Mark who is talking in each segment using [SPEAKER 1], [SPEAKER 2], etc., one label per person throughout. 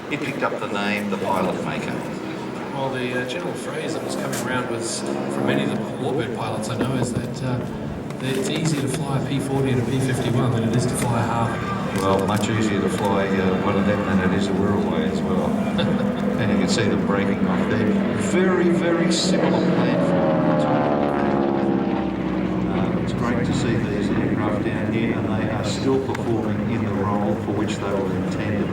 [SPEAKER 1] he picked up the name the pilot maker.
[SPEAKER 2] Well, the general phrase that was coming around was, from many of the warbird pilots I know, is that it's easier to fly a P-40 and a P-51 than it is to fly a Harvard.
[SPEAKER 1] Well, much easier to fly one of them than it is a Wirraway as well. And you can see them breaking off there. Very, very similar platform. It's great to see these aircraft down here, and they are still performing in the role for which they were intended.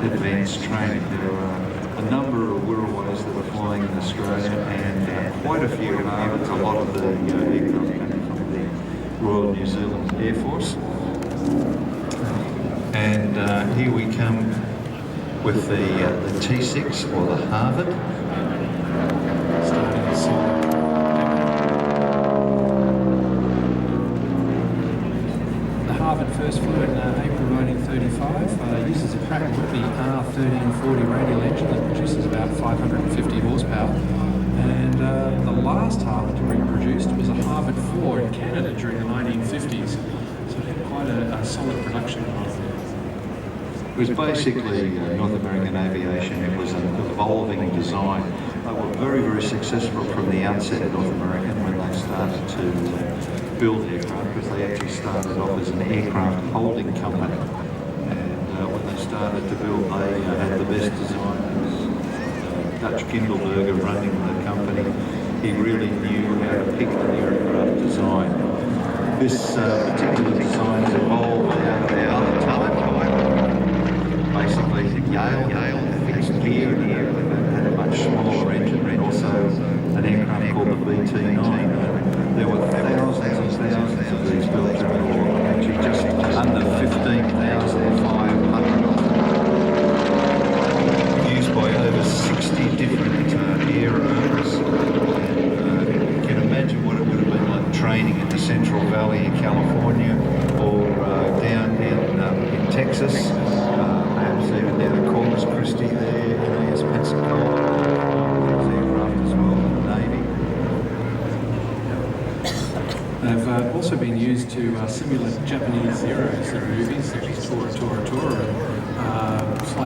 [SPEAKER 1] Advanced training. There are a number of Wirraways that are flying in Australia, and quite a few Harvards. A lot of the aircraft coming from the Royal New Zealand Air Force. And here we come with the T6 or the Harvard.
[SPEAKER 2] Starting the song. The Harvard first flew in April 1935. Uses a Pratt & Whitney R1340 radial engine that produces about 550 horsepower. And the last Harvard to be produced was a Harvard 4 in Canada during the 1950s. So it had quite a solid production run.
[SPEAKER 1] It was basically North American aviation. It was an evolving design. They were very, very successful from the outset at North American when they started to build aircraft, because they actually started off as an aircraft holding company. And when they started to build, they had the best designers. Dutch Kindelberger running the company. He really knew how to pick an aircraft design. This particular design has evolved out of our time. Basically, Yale fixed gear here, had a much smaller engine, and also an aircraft called the BT-9. There were thousands and thousands of these built during the war, actually just under 15,500 used by over 60 different air owners. You can imagine what it would have been like training in the Central Valley in California, or down in Texas. Even down at Corpus Christi there, as Pensacola, there's aircraft as well in the Navy.
[SPEAKER 2] They've also been used to simulate Japanese Zeros in movies such as Tora Tora Tora and